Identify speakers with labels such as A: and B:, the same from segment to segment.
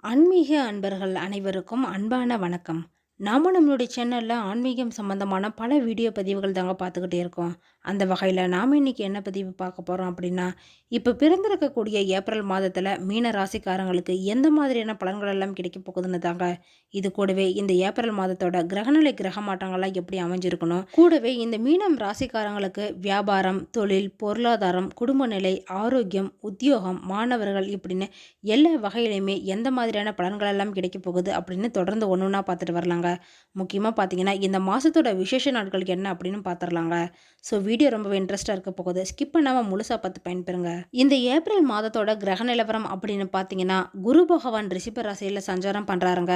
A: ஆன்மீக அன்பர்கள் அனைவருக்கும் அன்பான வணக்கம். நாம நம்மளுடைய சேனல்ல ஆன்மீகம் சம்பந்தமான பல வீடியோ பதிவுகள் தாங்க பார்த்துக்கிட்டே இருக்கோம். அந்த வகையில் நாம் இன்னைக்கு என்ன பதிவு பார்க்க போகிறோம் அப்படின்னா, இப்போ பிறந்திருக்கக்கூடிய ஏப்ரல் மாதத்தில் மீன ராசிக்காரங்களுக்கு எந்த மாதிரியான பலன்கள் எல்லாம் கிடைக்க போகுதுன்னு தாங்க. இது கூடவே இந்த ஏப்ரல் மாதத்தோட கிரகநிலை கிரக மாற்றங்கள்லாம் எப்படி அமைஞ்சிருக்கணும், கூடவே இந்த மீனம் ராசிக்காரங்களுக்கு வியாபாரம், தொழில், பொருளாதாரம், குடும்ப நிலை, ஆரோக்கியம், உத்தியோகம், மாணவர்கள் இப்படின்னு எல்லா வகையிலையுமே எந்த மாதிரியான பலன்கள் எல்லாம் கிடைக்க போகுது அப்படின்னு தொடர்ந்து ஒன்று ஒன்றா பார்த்துட்டு வரலாங்க. முக்கியமாக பார்த்தீங்கன்னா இந்த மாதத்தோட விசேஷ நாட்கள் என்ன அப்படின்னு பார்த்துடலாங்க. ஸோ வீடியோ ரொம்பவே இன்ட்ரெஸ்டாக இருக்க போகுது. ஸ்கிப் பண்ணாமல் முழுசாக பார்த்து பயன்பெறுங்க. இந்த ஏப்ரல் மாதத்தோட கிரக நிலவரம் அப்படின்னு பார்த்தீங்கன்னா, குரு பகவான் ரிஷப ராசியில் சஞ்சாரம் பண்ணுறாருங்க.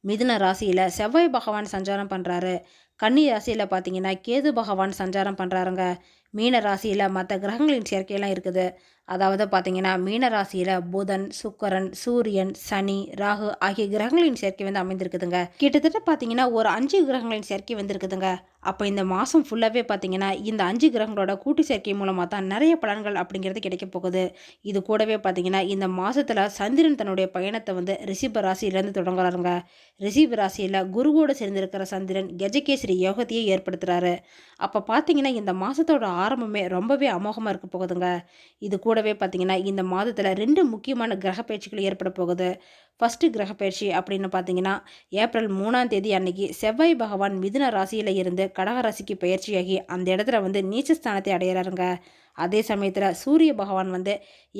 A: மிதுன ராசியில் செவ்வாய் பகவான் சஞ்சாரம் பண்ணுறாரு. கன்னி ராசியில் பார்த்தீங்கன்னா கேது பகவான் சஞ்சாரம் பண்ணுறாருங்க. மீன ராசியில் மற்ற கிரகங்களின் சேர்க்கையெல்லாம் இருக்குது. அதாவது பார்த்தீங்கன்னா மீன ராசியில் புதன், சுக்கிரன், சூரியன், சனி, ராகு ஆகிய கிரகங்களின் சேர்க்கை வந்து அமைந்திருக்குதுங்க. கிட்டத்தட்ட பார்த்தீங்கன்னா ஒரு 5 கிரகங்களின் சேர்க்கை வந்திருக்குதுங்க. அப்போ இந்த மாதம் ஃபுல்லாகவே பார்த்தீங்கன்னா இந்த 5 கிரகங்களோட கூட்டு சேர்க்கை மூலமாக தான் நிறைய பலன்கள் அப்படிங்கிறது கிடைக்க போகுது. இது கூடவே பார்த்தீங்கன்னா இந்த மாதத்தில் சந்திரன் தன்னுடைய பயணத்தை வந்து ரிஷப ராசியிலேருந்து தொடங்குறாருங்க. ரிஷப ராசியில் குருவோடு சேர்ந்திருக்கிற சந்திரன் கஜகேசரி யோகத்தையே ஏற்படுத்துகிறாரு. அப்போ பார்த்தீங்கன்னா இந்த மாதத்தோட ஆரம்பமே ரொம்பவே அமோகமாக இருக்க போகுதுங்க. இது கூடவே பார்த்தீங்கன்னா இந்த மாதத்தில் 2 முக்கியமான கிரக பயிற்சிகள் ஏற்பட போகுது. ஃபஸ்ட்டு கிரக பயிற்சி அப்படின்னு பார்த்தீங்கன்னா ஏப்ரல் 3ஆம் தேதி அன்னைக்கு செவ்வாய் பகவான் மிதுன ராசியில் இருந்து கடக ராசிக்கு பயிற்சியாகி அந்த இடத்துல வந்து நீச்சஸ்தானத்தை அடையிறாருங்க. அதே சமயத்தில் சூரிய பகவான் வந்து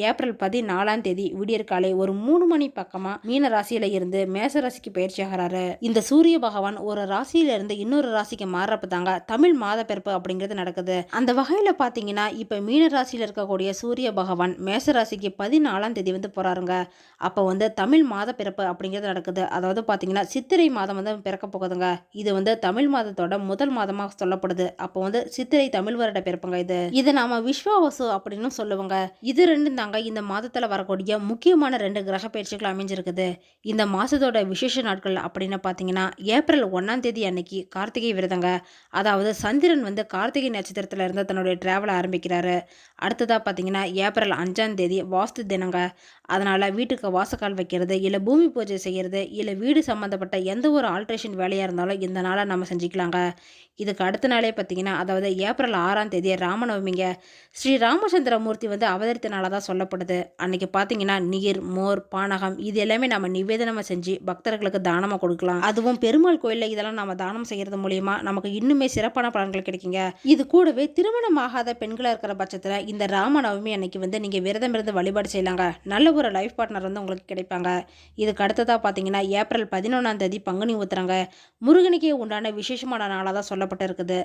A: ஏப்ரல் 14ஆம் தேதி விடியற்காலை ஒரு 3 மணி பக்கமாக மீன ராசியில் இருந்து மேச ராசிக்கு பயிற்சி ஆகிறாரு. இந்த சூரிய பகவான் ஒரு ராசியிலிருந்து இன்னொரு ராசிக்கு மாறுறப்ப தாங்க தமிழ் மாத பிறப்பு அப்படிங்கிறது நடக்குது. அந்த வகையில் பார்த்தீங்கன்னா இப்போ மீன ராசியில் இருக்கக்கூடிய சூரிய பகவான் மேச ராசிக்கு 14ஆம் தேதி வந்து போகிறாருங்க. அப்போ வந்து தமிழ் மாத பிறப்பு அப்படிங்கிறது நடக்குது. அதாவது பார்த்தீங்கன்னா சித்திரை மாதம் வந்து பிறக்க போகுதுங்க. இது வந்து தமிழ் மாதத்தோட முதல் மாதமாக சொல்லப்படுது. அப்போ வந்து சித்திரை தமிழ் வருட பிறப்புங்க. இது நாம விஸ்வாவசு அப்படின்னு சொல்லுவாங்க. இது ரெண்டும் தாங்க இந்த மாதத்தில் வரக்கூடிய முக்கியமான 2 கிரக பயிற்சிகள் அமைஞ்சிருக்குது. இந்த மாதத்தோட விசேஷ நாட்கள் அப்படின்னு பார்த்தீங்கன்னா ஏப்ரல் 1ஆம் தேதி அன்னைக்கு கார்த்திகை விரதங்க. அதாவது சந்திரன் வந்து கார்த்திகை நட்சத்திரத்தில் இருந்து தன்னுடைய டிராவலை ஆரம்பிக்கிறாரு. அடுத்ததாக பார்த்தீங்கன்னா ஏப்ரல் 5ஆம் தேதி வாஸ்து தினங்க. அதனால் வீட்டுக்கு வாசக்கால் வைக்கிறது, இல்லை பூமி பூஜை செய்கிறது, இல்லை வீடு சம்மந்தப்பட்ட எந்த ஒரு ஆல்ட்ரேஷன் வேலையாக இருந்தாலும் இந்த நாளை நம்ம செஞ்சுக்கலாங்க. இதுக்கு அடுத்த நாளே பார்த்தீங்கன்னா அதாவது ஏப்ரல் 6ஆம் தேதி ராமநவமிங்க. ஸ்ரீ ராமச்சந்திர மூர்த்தி வந்து அவதரித்த நாளாக தான் சொல்லப்படுது. அன்னைக்கு பார்த்தீங்கன்னா நீர், மோர், பானகம் இது எல்லாமே நம்ம நிவேதனமாக செஞ்சு பக்தர்களுக்கு தானமாக கொடுக்கலாம். அதுவும் பெருமாள் கோயிலில் இதெல்லாம் நம்ம தானம் செய்கிறது மூலியமா நமக்கு இன்னுமே சிறப்பான பலன்கள் கிடைக்குங்க. இது கூடவே திருமணமாகாத பெண்களாக இருக்கிற பட்சத்தில் இந்த ராமநவமி அன்னைக்கு வந்து நீங்கள் விரதம் இருந்து வழிபாடு செய்யலாங்க. நல்ல ஒரு லைஃப் பார்ட்னர் வந்து உங்களுக்கு கிடைப்பாங்க. இதுக்கு அடுத்ததாக பார்த்தீங்கன்னா ஏப்ரல் 11ஆம் தேதி பங்குனி உத்திரங்க. முருகனுக்கே உண்டான விசேஷமான நாளாக தான் சொல்லப்பட்டு இருக்குது.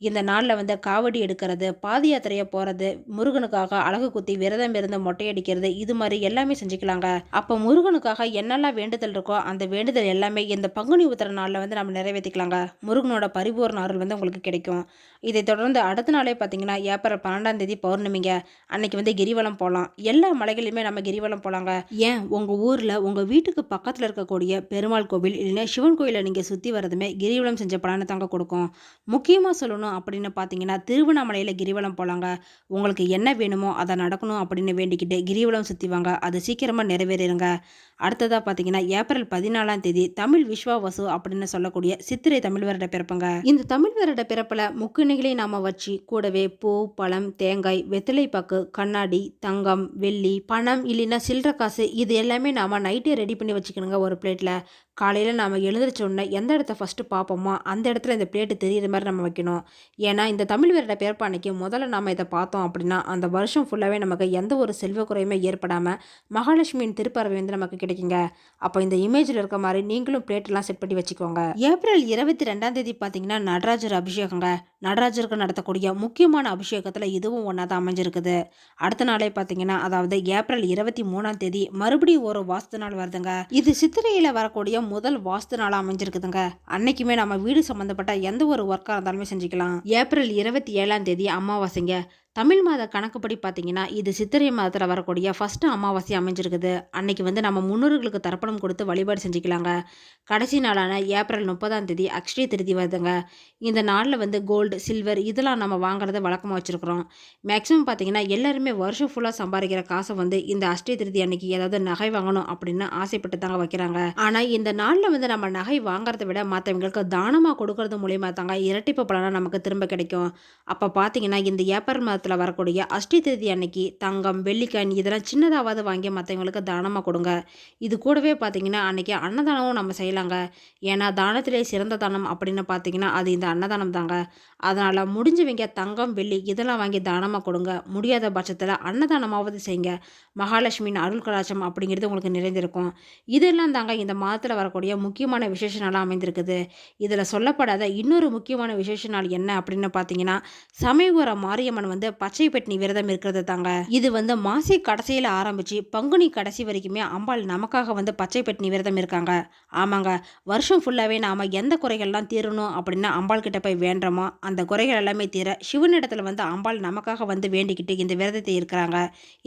A: இந்த நாளில் வந்து காவடி எடுக்கிறது, பாத யாத்திரையை போகிறது, முருகனுக்காக அழகு குத்தி விரதம் இருந்து மொட்டையடிக்கிறது இது மாதிரி எல்லாமே செஞ்சுக்கலாங்க. அப்போ முருகனுக்காக என்னெல்லாம் வேண்டுதல் இருக்கோ அந்த வேண்டுதல் எல்லாமே இந்த பங்குனி உத்திர நாளில் வந்து நம்ம நிறைவேற்றிக்கலாங்க. முருகனோட பரிபூர்ண அருள் வந்து உங்களுக்கு கிடைக்கும். இதை தொடர்ந்து அடுத்த நாளே பார்த்தீங்கன்னா ஏப்ரல் 12ஆம் தேதி பௌர்ணமிங்க. அன்னைக்கு வந்து கிரிவலம் போகலாம். எல்லா மலைகளிலுமே நம்ம கிரிவலம் போகலாங்க. ஏன் உங்கள் ஊரில் உங்கள் வீட்டுக்கு பக்கத்தில் இருக்கக்கூடிய பெருமாள் கோவில் இல்லைன்னா சிவன் கோயிலை நீங்கள் சுற்றி வரதுமே கிரிவலம் செஞ்ச பலனை தாங்க கொடுக்கும். முக்கியமாக சொல்லணும் அப்படின்னு பார்த்தீங்கன்னா திருவண்ணாமலையில் கிரிவலம் போகலாங்க. உங்களுக்கு என்ன வேணுமோ அதை நடக்கணும் அப்படின்னு வேண்டிக்கிட்டு கிரிவலம் சுற்றி வாங்க. அது சீக்கிரமாக நிறைவேறிடுங்க. அடுத்ததாக பார்த்தீங்கன்னா ஏப்ரல் 14ஆம் தேதி தமிழ் விஸ்வாவசு அப்படின்னு சொல்லக்கூடிய சித்திரை தமிழ் வருட பிறப்புங்க. இந்த தமிழ் வருட பிறப்பில் முக்கியங்களை நாம் வச்சு கூடவே பூ, பழம், தேங்காய், வெத்தலை பாக்கு, கண்ணாடி, தங்கம், வெள்ளி, பணம் இல்லைன்னா சில்லற காசு இது எல்லாமே நாம் நைட்டே ரெடி பண்ணி வச்சுக்கணுங்க. ஒரு பிளேட்டில் காலையில் நாம் எழுந்திரிச்ச உடனே எந்த இடத்த ஃபஸ்ட்டு பார்ப்போமோ அந்த இடத்துல இந்த பிளேட்டு தெரியுற மாதிரி நம்ம வைக்கணும். ஏன்னா இந்த தமிழ் வருட பிறப்பு அன்னைக்கு முதல்ல நாம் இதை பார்த்தோம் அப்படின்னா அந்த வருஷம் ஃபுல்லாகவே நமக்கு எந்த ஒரு செல்வ குறையுமே ஏற்படாமல் மகாலட்சுமியின் திருப்பறவை வந்து நமக்கு கிடைக்குங்க. அப்போ இந்த இமேஜில் இருக்க மாதிரி நீங்களும் பிளேட்டெல்லாம் செட் பண்ணி வச்சுக்கோங்க. ஏப்ரல் 22ஆம் தேதி பார்த்தீங்கன்னா நடராஜர் அபிஷேகங்க. நடராஜருக்கு நடத்தக்கூடிய முக்கியமான அபிஷேகத்தில் இதுவும் ஒன்றா தான் அமைஞ்சிருக்குது. அடுத்த நாளே பார்த்தீங்கன்னா அதாவது ஏப்ரல் 23ஆம் தேதி மறுபடியும் ஒரு வாஸ்து நாள் வருதுங்க. இது சித்திரையில் வரக்கூடிய முதல் வாஸ்து நாளாக அமைஞ்சிருக்குதுங்க. அன்னைக்குமே நம்ம வீடு சம்மந்தப்பட்ட எந்த ஒரு ஒர்க்காக இருந்தாலுமே செஞ்சுக்கலாம். ஏப்ரல் 27ஆம் தேதி அமாவாசைங்க. தமிழ் மாத கணக்குப்படி பார்த்தீங்கன்னா, இது சித்திரை மாதத்துல வரக்கூடிய ஃபர்ஸ்ட் அமாவாசை அமைஞ்சிருக்குது. அன்னைக்கு வந்து நம்ம முன்னோர்களுக்கு தர்ப்பணம் கொடுத்து வழிபாடு செஞ்சுக்கலாங்க. கடைசி நாளான ஏப்ரல் 30ஆம் தேதி அக்ஷய திருதி வருதுங்க. இந்த நாள்ல வந்து கோல்டு, சில்வர் இதெல்லாம் நம்ம வாங்குறத வழக்கமா வச்சிருக்கிறோம். மேக்ஸிமம் பார்த்தீங்கன்னா, எல்லாருமே வருஷம் ஃபுல்லா சம்பாரிக்கிற காச வந்து இந்த அஷ்டய திருதி அன்னைக்கு ஏதாவது நகை வாங்கணும் அப்படின்னு ஆசைப்பட்டு தாங்க வைக்கிறாங்க. ஆனா இந்த நாள்ல வந்து நம்ம நகை வாங்குறத விட மத்தவங்களுக்கு தானமா கொடுக்கறது மூலியமா தாங்க இரட்டிப்பு பலனா நமக்கு திரும்ப கிடைக்கும். அப்ப பார்த்தீங்கன்னா, இந்த ஏப்ரல் மாதத்துல வரக்கூடிய அஷ்டய திருதி அன்னைக்கு தங்கம், வெள்ளிக்காயின் இதெல்லாம் சின்னதாவது வாங்கி மத்தவங்களுக்கு தானமா கொடுங்க. இது கூடவே பார்த்தீங்கன்னா, அன்னைக்கு அன்னதானமும் நம்ம செய்யலாங்க. ஏன்னா, தானத்திலே சிறந்த தானம் அப்படின்னு பார்த்தீங்கன்னா, அது இந்த அன்னதானம் தாங்க. அதனால முடிஞ்சவங்க தங்கம், வெள்ளி இதெல்லாம் வாங்கி தானமா கொடுங்க. முடியாத பட்சத்துல அன்னதானமாவது செய்யுங்க. மகாலட்சுமியின் அருள் கடாட்சம் அப்படிங்கிறது உங்களுக்கு நிறைந்திருக்கும். இதெல்லாம் தாங்க இந்த மாதத்துல வரக்கூடிய முக்கியமான விசேஷ நாளா அமைந்திருக்குது. இதுல சொல்லப்படாத இன்னொரு முக்கியமான விசேஷ நாள் என்ன அப்படின்னு பார்த்தீங்கன்னா, சமயபுர மாரியம்மன் வந்து பச்சை பட்டினி விரதம் இருக்கிறது தாங்க. இது வந்து மாசி கடைசியில ஆரம்பிச்சு பங்குனி கடைசி வரைக்குமே அம்பாள் நமக்காக வந்து பச்சை பட்டினி விரதம் இருக்காங்க. ஆமாங்க, வருஷம் ஃபுல்லாவே நாம எந்த குறைகள்லாம் தீரணும் அப்படின்னு அம்பாள் கிட்ட போய் வேண்டுறோமோ அந்த குறைகள் எல்லாமே தீர சிவனிடத்துல வந்து அம்பாள் நமக்காக வந்து வேண்டிக்கிட்டு இந்த விரதத்தை இருக்கிறாங்க.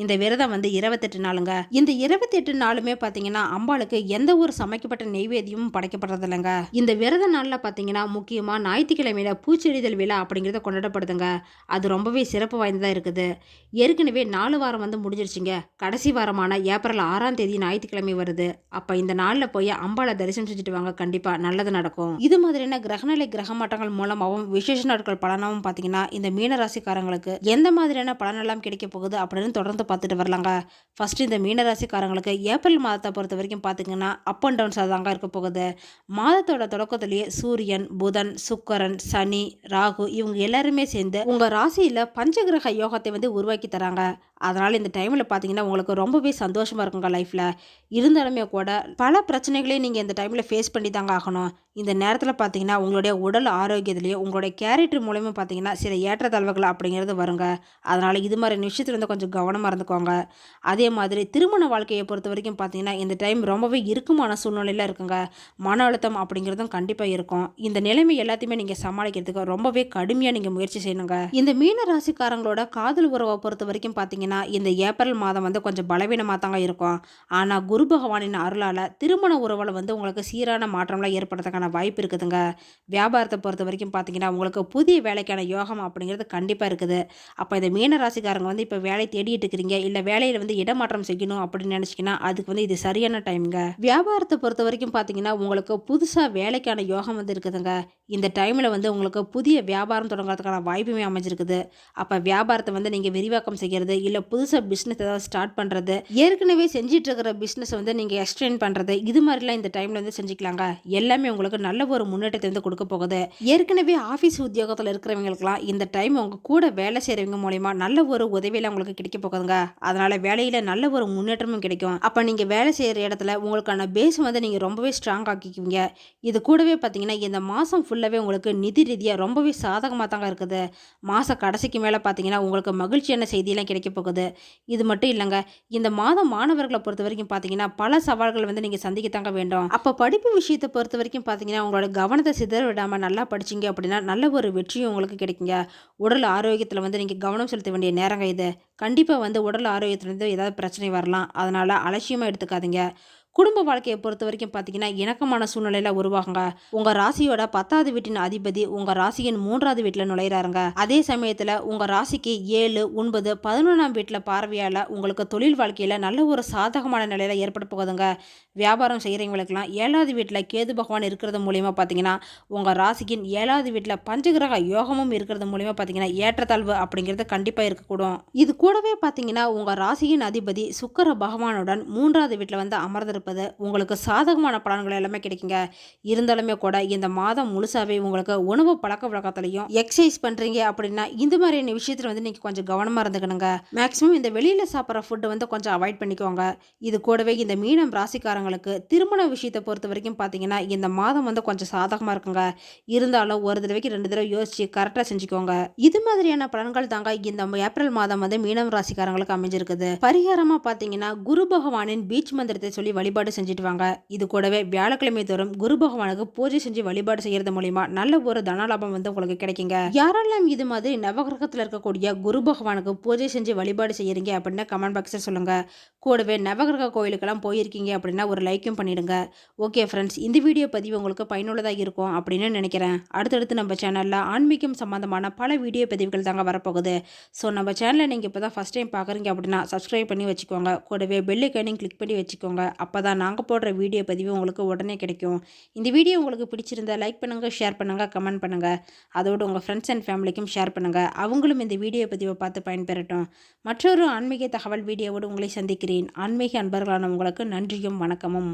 A: இந்த விரதம் வந்து 28 நாளுங்க. இந்த 28 நாளுமே பார்த்தீங்கன்னா அம்பாளுக்கு எந்த ஒரு சமைக்கப்பட்ட நெய்வேத்தியமும் படைக்கப்படுறது இல்லைங்க. இந்த விரத நாள்ல பார்த்தீங்கன்னா முக்கியமா ஞாயிற்றுக்கிழமையில பூச்செறிதல் விழா அப்படிங்கிறத கொண்டாடப்படுதுங்க. அது ரொம்பவே சிறப்பு வாய்ந்ததா இருக்குது. ஏற்கனவே 4 வாரம் வந்து முடிஞ்சிருச்சுங்க. கடைசி வாரமான ஏப்ரல் 6ஆம் தேதி ஞாயிற்றுக்கிழமை வருது. அப்ப இந்த நாள்ல போய் அம்பாளை தரிசனம் செஞ்சுட்டு வாங்க, கண்டிப்பா நல்லது நடக்கும். இது மாதிரியான கிரகநிலை கிரக மாற்றங்கள் மூலமாகவும் விசேஷ நாட்கள் பலனாகவும் பார்த்தீங்கன்னா இந்த மீனராசிக்காரங்களுக்கு எந்த மாதிரியான பலனெல்லாம் கிடைக்க போகுது அப்படின்னு தொடர்ந்து பார்த்துட்டு வரலாங்க. ஃபர்ஸ்ட் இந்த மீனராசிக்காரங்களுக்கு ஏப்ரல் மாதத்தை பொறுத்த வரைக்கும் பார்த்தீங்கன்னா அப் அண்ட் டவுன்ஸாக தாங்க இருக்க போகுது. மாதத்தோட தொடக்கத்திலேயே சூரியன், புதன், சுக்கிரன், சனி, ராகு இவங்க எல்லாருமே சேர்ந்து உங்க ராசியில பஞ்சகிரக யோகத்தை வந்து உருவாக்கி தராங்க. அதனால இந்த டைம்ல பார்த்தீங்கன்னா உங்களுக்கு ரொம்பவே சந்தோஷமா இருக்குங்க லைஃப்ல. இருந்தாலுமே கூட பல பிரச்சனைகளையும் நீங்க இந்த டைம்ல ஃபேஸ் பண்ணி தாங்க ஆகணும். இந்த நேரத்தில் பார்த்தீங்கன்னா உங்களுடைய உடல் ஆரோக்கியத்திலேயே உங்களுடைய கேரக்டர் மூலயமா பார்த்தீங்கன்னா சில ஏற்றத்தாழ்வுகள் அப்படிங்கிறது வருங்க. அதனால இது மாதிரி விஷயத்துல வந்து கொஞ்சம் கவனமாக இருந்துக்கோங்க. அதே மாதிரி திருமண வாழ்க்கையை பொறுத்த வரைக்கும் பார்த்தீங்கன்னா இந்த டைம் ரொம்பவே இறுக்கமான சூழ்நிலையில் இருக்குங்க. மன அழுத்தம் அப்படிங்கிறதும் கண்டிப்பாக இருக்கும். இந்த நிலைமை எல்லாத்தையுமே நீங்கள் சமாளிக்கிறதுக்கு ரொம்பவே கடுமையாக நீங்கள் முயற்சி செய்யணுங்க. இந்த மீன ராசிக்காரங்களோட காதல் உறவை பொறுத்த வரைக்கும் பார்த்தீங்கன்னா இந்த ஏப்ரல் மாதம் வந்து கொஞ்சம் பலவீனமாக தாங்க இருக்கும். ஆனால் குரு பகவானின் அருளால் திருமண உறவில் வந்து உங்களுக்கு சீரான மாற்றம்லாம் ஏற்படுறதுக்கான வாய்ப்பு இருக்குதுங்க. வியாபாரத்தை பொறுத்த வரைக்கும் பார்த்தீங்கன்னா உங்களுக்கு புதிய வேலைக்கான யோகம் அப்படிங்கிறது கண்டிப்பாக இருக்குது. அப்போ இந்த மீன ராசிக்காரங்க வந்து இப்போ வேலை தேடிட்டு இருக்கிறீங்க, இல்லை வேலையில் வந்து இடமாற்றம் செய்யணும் அப்படின்னு நினச்சிங்கன்னா அதுக்கு வந்து இது சரியான டைமுங்க. வியாபாரத்தை பொறுத்த வரைக்கும் பார்த்தீங்கன்னா உங்களுக்கு புதுசாக வேலைக்கான யோகம் வந்து இருக்குதுங்க. இந்த டைமில் வந்து உங்களுக்கு புதிய வியாபாரம் தொடங்குறதுக்கான வாய்ப்புமே அமைஞ்சிருக்குது. அப்போ வியாபாரத்தை வந்து நீங்கள் விரிவாக்கம் செய்கிறது, இல்லை புதுசாக பிஸ்னஸ் ஏதாவது ஸ்டார்ட் பண்ணுறது, ஏற்கனவே செஞ்சிட்டு இருக்கிற பிஸ்னஸ் வந்து நீங்கள் எக்ஸ்டெண்ட் பண்ணுறது, இது மாதிரிலாம் இந்த டைமில் வந்து செஞ்சுக்கலாங்க. எல்லாமே உங்களுக்கு நல்ல ஒரு முன்னேற்றத்தை வந்து கொடுக்க போகுது. ஏற்கனவே ஆஃபீஸ் உத்தியோகத்தில் இருக்கிறவங்களுக்குலாம் இந்த டைம் உங்க கூட வேலை செய்கிறவங்க மூலயமா நல்ல ஒரு உதவியெல்லாம் உங்களுக்கு கிடைக்க போகுதுங்க. அதனால வேலையில் நல்ல ஒரு முன்னேற்றமும் கிடைக்கும். அப்போ நீங்கள் வேலை செய்கிற இடத்துல உங்களுக்கான பேஸ் வந்து நீங்கள் ரொம்பவே ஸ்ட்ராங் ஆக்கிக்குவீங்க. இது கூடவே பார்த்தீங்கன்னா இந்த மாதம் ஃபுல்லாகவே உங்களுக்கு நிதி ரீதியாக ரொம்பவே சாதகமாக தாங்க இருக்குது. மாத கடைசிக்கு மேலே பார்த்தீங்கன்னா உங்களுக்கு மகிழ்ச்சியான செய்தியெல்லாம் கிடைக்க போகுது. இது மட்டும் இல்லைங்க, இந்த மாதம் மாணவர்களை பொறுத்த வரைக்கும் பார்த்தீங்கன்னா பல சவால்களை வந்து நீங்கள் சந்திக்கத்தாங்க வேண்டும். அப்போ படிப்பு விஷயத்தை பொறுத்த வரைக்கும் பார்த்தீங்கன்னா உங்களோட கவனத்தை சிதற விடாமல் நல்லா படிச்சிங்க அப்படின்னா நல்ல ஒரு வெற்றியும் உங்களுக்கு கிடைக்குங்க. உடல் ஆரோக்கியத்தில் வந்து நீங்கள் கவனம் செலுத்த வேண்டிய நேரங்க இது. கண்டிப்பாக வந்து உடல் ஆரோக்கியத்துலேருந்து ஏதாவது பிரச்சனை வரலாம். அதனால் அலட்சியமாக எடுத்துக்காதீங்க. குடும்ப வாழ்க்கையை பொறுத்த வரைக்கும் பார்த்தீங்கன்னா இணக்கமான சூழ்நிலையில் உருவாகுங்க. உங்கள் ராசியோட 10வது வீட்டின் அதிபதி உங்கள் ராசியின் 3வது வீட்டில் நுழையிறாருங்க. அதே சமயத்தில் உங்கள் ராசிக்கு 7, 9, 11ஆம் வீட்டில் பார்வையால் உங்களுக்கு தொழில் வாழ்க்கையில் நல்ல ஒரு சாதகமான நிலையில் ஏற்பட போகுதுங்க. வியாபாரம் செய்கிறவங்களுக்கெல்லாம் 7வது வீட்டில் கேது பகவான் இருக்கிறது மூலிமா பார்த்தீங்கன்னா உங்கள் ராசியின் 7வது வீட்டில் பஞ்சகிரக யோகமும் இருக்கிறது மூலிமா பார்த்தீங்கன்னா ஏற்றத்தாழ்வு அப்படிங்கிறது கண்டிப்பாக இருக்கக்கூடும். இது கூடவே பார்த்தீங்கன்னா உங்கள் ராசியின் அதிபதி சுக்கிர பகவானுடன் 3வது வீட்டில் வந்து அமர்ந்திருப்பது உங்களுக்கு சாதகமான பலன்கள் எல்லாமே கிடைக்குங்க. இருந்தாலுமே கூட இந்த மாதம் முழுசாவே உங்களுக்கு உணவு பழக்க வழக்கத்திலையும் எக்ஸசைஸ் பண்ணுறீங்க அப்படின்னா இந்த மாதிரியான விஷயத்தில் வந்து நீங்கள் கொஞ்சம் கவனமாக இருந்துக்கணுங்க. மேக்ஸிமம் இந்த வெளியில் சாப்பிட்ற ஃபுட்டு வந்து கொஞ்சம் அவாய்ட் பண்ணிக்கோங்க. இது கூடவே இந்த மீனம் ராசிக்காரங்களுக்கு திருமண விஷயத்தை பொறுத்த வரைக்கும் பார்த்தீங்கன்னா இந்த மாதம் வந்து கொஞ்சம் சாதகமாக இருக்குங்க. இருந்தாலும் ஒரு தடவைக்கு 2 தடவை யோசிச்சு கரெக்டாக செஞ்சுக்கோங்க. இது மாதிரியான பலன்கள் தாங்க இந்த ஏப்ரல் மாதம் வந்து மீனம் ராசிக்காரங்களுக்கு அமைஞ்சிருக்குது. பரிகாரமாக பார்த்தீங்கன்னா குரு பகவானின் பீச் மந்திரத்தை சொல்லி வழிபாடு வழிபாடு செஞ்சுட்டு வாங்க. இது கூடவே வியாழக்கிழமை தோறும் குரு பகவானுக்கு பூஜை செஞ்சு வழிபாடு செய்யறது மூலியமா நல்ல ஒரு தனலாபம் உங்களுக்கு கிடைக்குங்க. யாரெல்லாம் இது மாதிரி நவகிரகத்தில் இருக்கக்கூடிய குரு பகவானுக்கு பூஜை செஞ்சு வழிபாடு செய்யறீங்க அப்படின்னு கமெண்ட் பாக்ஸில் சொல்லுங்க. கூடவே நவகிரக கோயிலுக்கெல்லாம் போயிருக்கீங்க அப்படின்னா ஒரு லைக்கும் பண்ணிடுங்க. ஓகே ஃப்ரெண்ட்ஸ், இந்த வீடியோ பதிவு உங்களுக்கு பயனுள்ளதாக இருக்கும் அப்படின்னு நினைக்கிறேன். அடுத்தடுத்து நம்ம சேனலில் ஆன்மீகம் சம்பந்தமான பல வீடியோ பதிவுகள் தாங்க வரப்போகுது. ஸோ நம்ம சேனலை நீங்கள் இப்போ தான் ஃபஸ்ட் டைம் பார்க்குறீங்க அப்படின்னா சப்ஸ்கிரைப் பண்ணி வச்சுக்கோங்க. கூடவே பெல் ஐக்கானையும் கிளிக் பண்ணி வச்சுக்கோங்க. அப்போ தான் நாங்கள் போடுற வீடியோ பதிவு உங்களுக்கு உடனே கிடைக்கும். இந்த வீடியோ உங்களுக்கு பிடிச்சிருந்தா லைக் பண்ணுங்கள், ஷேர் பண்ணுங்கள், கமெண்ட் பண்ணுங்கள். அதோடு உங்கள் ஃப்ரெண்ட்ஸ் அண்ட் ஃபேமிலிக்கும் ஷேர் பண்ணுங்கள். அவங்களும் இந்த வீடியோ பதிவை பார்த்து பயன்பெறட்டும். மற்றொரு ஆன்மீக தகவல் வீடியோவோடு உங்களை சந்திக்கிறேன். ஆன்மீக அன்பர்களான உங்களுக்கு நன்றியும் வணக்கமும்.